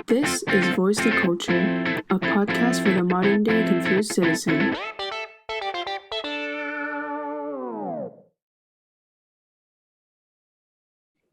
This is Voice to Culture, a podcast for the modern day confused citizen.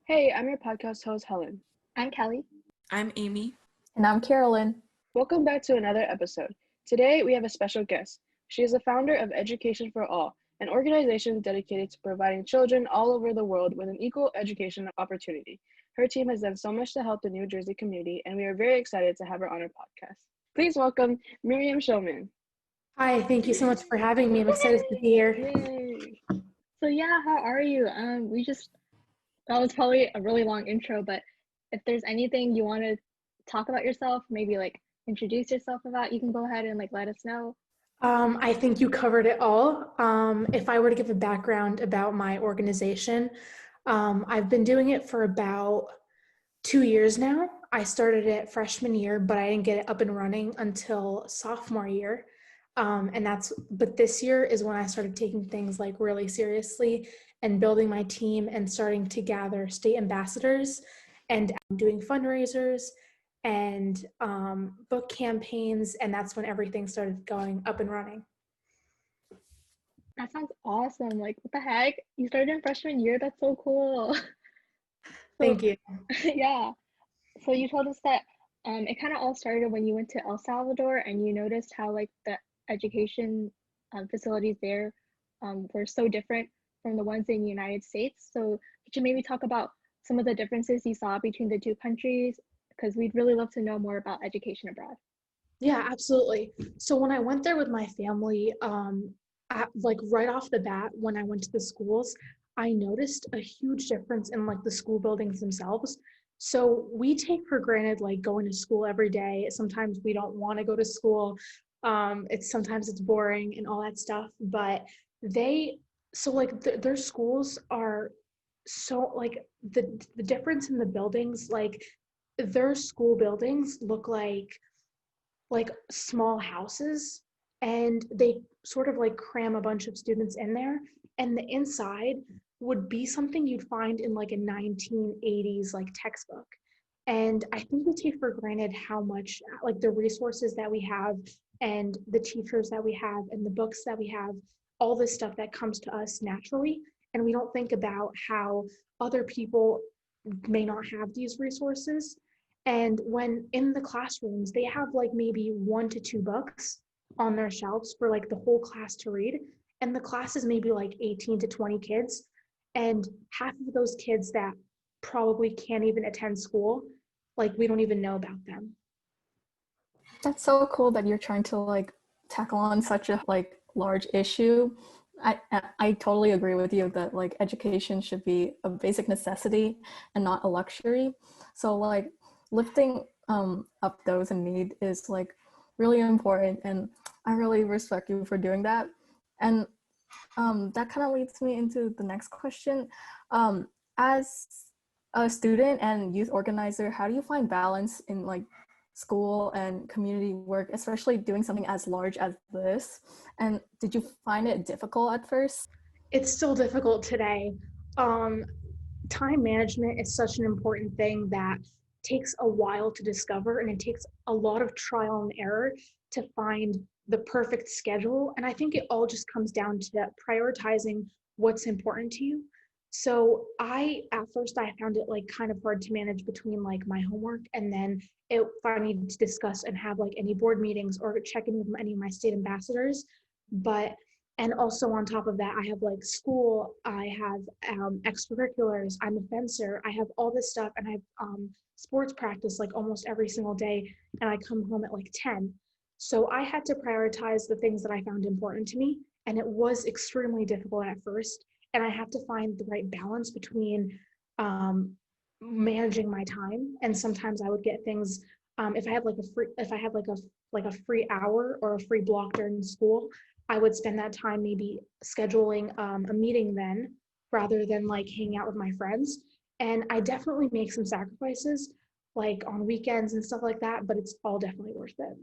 Hey, I'm your podcast host, Helen. I'm Kelly. I'm Amy. And I'm Carolyn. Welcome back to another episode. Today, we have a special guest. She is the founder of Education for All, an organization dedicated to providing children all over the world with an equal education opportunity. Her team has done so much to help the New Jersey community, and we are very excited to have her on our podcast. Please welcome Miriam Shoman. Hi, thank you so much for having me. I'm excited to be here. Yay. So yeah, how are you? That was probably a really long intro, but if there's anything you want to talk about yourself, maybe like introduce yourself about, you can go ahead and let us know. I think you covered it all. If I were to give a background about my organization, I've been doing it for about 2 years now. I started it freshman year, but I didn't get it up and running until sophomore year. But this year is when I started taking things really seriously and building my team and starting to gather state ambassadors and doing fundraisers and book campaigns. And that's when everything started going up and running. That sounds awesome. What the heck? You started in freshman year? That's so cool. Thank you. Yeah. So you told us that it kind of all started when you went to El Salvador and you noticed how the education facilities there were so different from the ones in the United States. So could you maybe talk about some of the differences you saw between the two countries? Because we'd really love to know more about education abroad. Yeah, absolutely. So when I went there with my family, right off the bat, when I went to the schools, I noticed a huge difference in the school buildings themselves. So we take for granted going to school every day. Sometimes we don't want to go to school. Sometimes it's boring and all that stuff. But their schools are so the difference in the buildings. Their school buildings look like small houses, and they sort of cram a bunch of students in there, and the inside would be something you'd find in a 1980s textbook. And I think we take for granted how much the resources that we have and the teachers that we have and the books that we have, all this stuff that comes to us naturally, and we don't think about how other people may not have these resources. And when in the classrooms, they have maybe 1 to 2 books on their shelves for the whole class to read. And the class is maybe 18 to 20 kids. And half of those kids that probably can't even attend school, we don't even know about them. That's so cool that you're trying to tackle on such a large issue. I totally agree with you that education should be a basic necessity and not a luxury. So lifting up those in need is really important, and I really respect you for doing that. And that kind of leads me into the next question. As a student and youth organizer, how do you find balance in school and community work, especially doing something as large as this? And did you find it difficult at first? It's still difficult today. Time management is such an important thing that takes a while to discover, and it takes a lot of trial and error to find the perfect schedule. And I think it all just comes down to prioritizing what's important to you. So at first I found it kind of hard to manage between my homework, and then if I needed to discuss and have any board meetings or check in with any of my state ambassadors. And also on top of that, I have school, I have extracurriculars, I'm a fencer, I have all this stuff, and I have sports practice almost every single day, and I come home at 10. So I had to prioritize the things that I found important to me, and it was extremely difficult at first. And I have to find the right balance between managing my time. And sometimes I would get things, if I had a free hour or a free block during school, I would spend that time maybe scheduling a meeting then, rather than hanging out with my friends. And I definitely make some sacrifices on weekends and stuff like that, but it's all definitely worth it.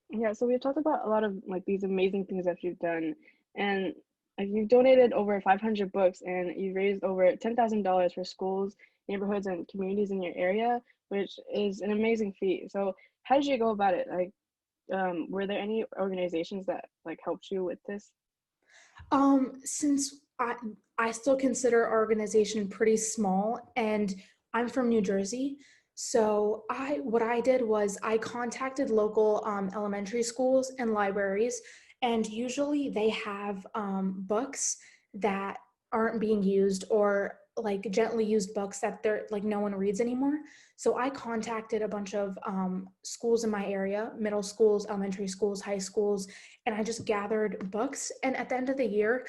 Yeah, so we've talked about a lot of these amazing things that you've done, and you've donated over 500 books, and you've raised over $10,000 for schools neighborhoods and communities in your area, which is an amazing feat. So how did you go about it? Like, were there any organizations that like helped you with this? Since I still consider our organization pretty small, and I'm from New Jersey, so what I did was I contacted local elementary schools and libraries, and usually they have books that aren't being used, or like gently used books that they're like no one reads anymore. So I contacted a bunch of schools in my area, middle schools, elementary schools, high schools, and I just gathered books. And at the end of the year,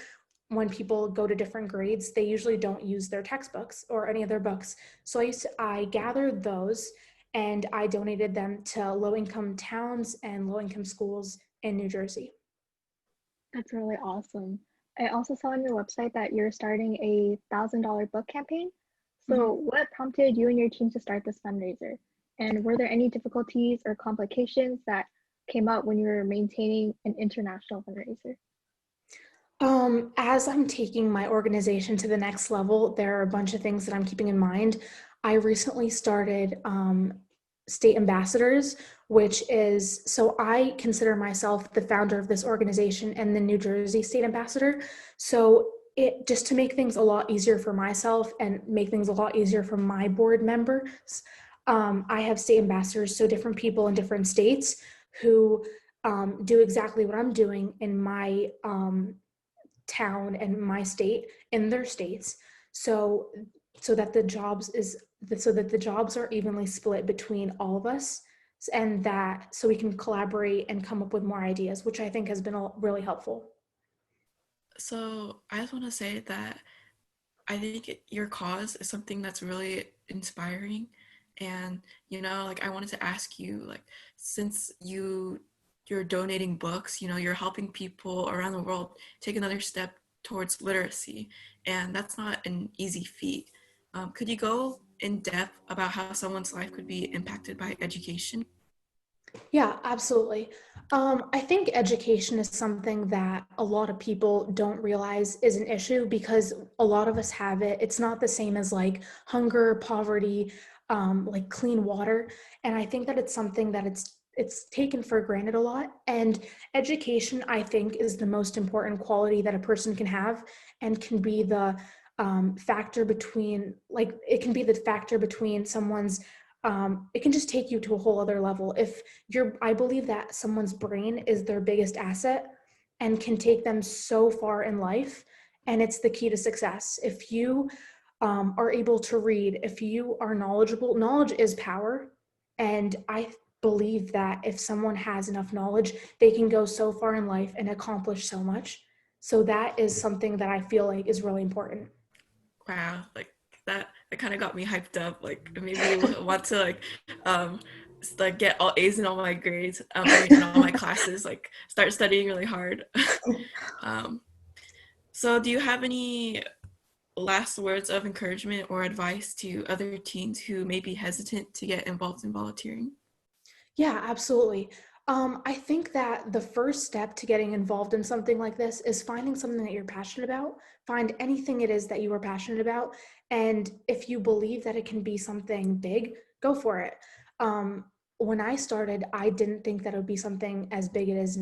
when people go to different grades, they usually don't use their textbooks or any of their books. So I gathered those and I donated them to low-income towns and low-income schools in New Jersey. That's really awesome. I also saw on your website that you're starting a $1,000 book campaign. So what prompted you and your team to start this fundraiser? And were there any difficulties or complications that came up when you were maintaining an international fundraiser? As I'm taking my organization to the next level, there are a bunch of things that I'm keeping in mind. I recently started state ambassadors, so I consider myself the founder of this organization and the New Jersey state ambassador. So it just to make things a lot easier for myself and make things a lot easier for my board members, I have state ambassadors, so different people in different states who do exactly what I'm doing in my town and my state in their states, so that the jobs are evenly split between all of us, and that so we can collaborate and come up with more ideas, which I think has been really helpful. So I just want to say that I think your cause is something that's really inspiring. And, like I wanted to ask you, like, since you're donating books, you're helping people around the world take another step towards literacy. And that's not an easy feat. Could you go in depth about how someone's life could be impacted by education? Yeah, absolutely. I think education is something that a lot of people don't realize is an issue because a lot of us have it. It's not the same as like hunger, poverty, like clean water. And I think that it's something that it's taken for granted a lot. And education, I think, is the most important quality that a person can have, and can be the factor between, like, it can be the factor between someone's it can just take you to a whole other level. I believe that someone's brain is their biggest asset and can take them so far in life. And it's the key to success. If you are able to read, if you are knowledgeable, knowledge is power. And I believe that if someone has enough knowledge, they can go so far in life and accomplish so much. So that is something that I feel like is really important. Wow, like that kind of got me hyped up. Like maybe you want to like get all A's in all my grades, in all my classes, like start studying really hard. So do you have any last words of encouragement or advice to other teens who may be hesitant to get involved in volunteering? Yeah, absolutely. I think that the first step to getting involved in something like this is finding something that you're passionate about. Find anything it is that you are passionate about. And if you believe that it can be something big, go for it. When I started, I didn't think that it would be something as big as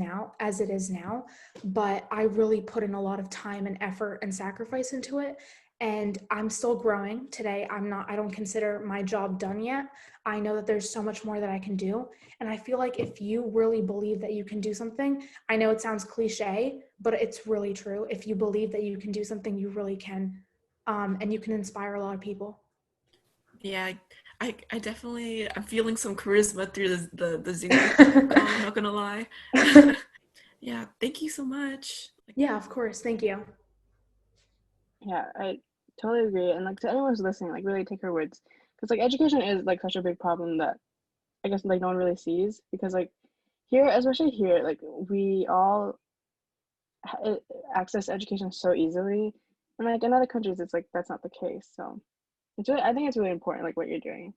it is now, but I really put in a lot of time and effort and sacrifice into it. And I'm still growing today. I don't consider my job done yet. I know that there's so much more that I can do. And I feel like if you really believe that you can do something, I know it sounds cliche, but it's really true. If you believe that you can do something, you really can. And you can inspire a lot of people. Yeah, I definitely, I'm feeling some charisma through the Zoom call, I'm not gonna lie. Yeah, thank you so much. Yeah, of course. Thank you. Yeah, I totally agree. And like to anyone who's listening, like really take her words, because like education is like such a big problem that I guess like no one really sees, because like here, especially here, like we all access education so easily, and like in other countries, it's like that's not the case. So it's really, I think it's really important, like what you're doing.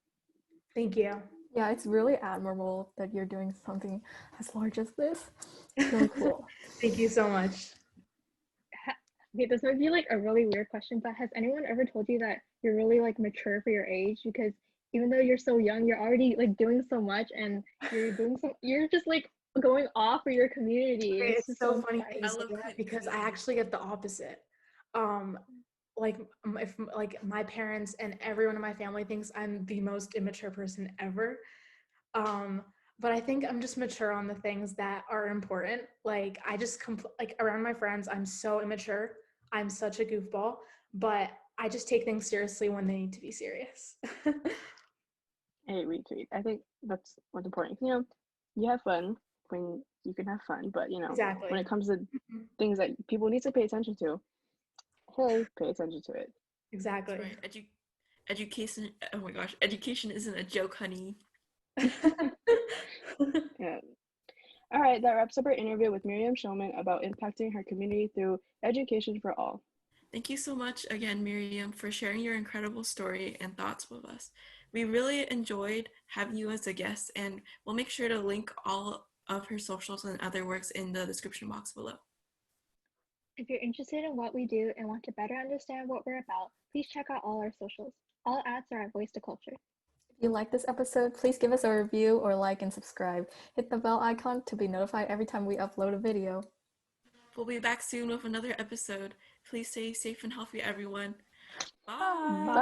Thank you. Yeah, it's really admirable that you're doing something as large as this. It's really cool. Thank you so much. Okay, this might be like a really weird question, but has anyone ever told you that you're really like mature for your age? Because even though you're so young, you're already like doing so much and you're just like going off for your community. Okay, It's it's just so so funny that you I say love that because I actually get the opposite. Like if like my parents and everyone in my family thinks I'm the most immature person ever. But I think I'm just mature on the things that are important. Like I just like around my friends, I'm so immature. I'm such a goofball, but I just take things seriously when they need to be serious. Hey, retweet. I think that's what's important. You have fun when you can have fun, but when Exactly. it comes to things that people need to pay attention to, hey, pay attention to it. Exactly. That's right. Education. Oh my gosh, education isn't a joke, honey. Yeah. All right, that wraps up our interview with Miriam Shoman about impacting her community through education for all. Thank you so much again, Miriam, for sharing your incredible story and thoughts with us. We really enjoyed having you as a guest, and we'll make sure to link all of her socials and other works in the description box below. If you're interested in what we do and want to better understand what we're about, please check out all our socials. All ads are at Voice to Culture. If you like this episode, please give us a review or like and subscribe. Hit the bell icon to be notified every time we upload a video. We'll be back soon with another episode. Please stay safe and healthy, everyone. Bye.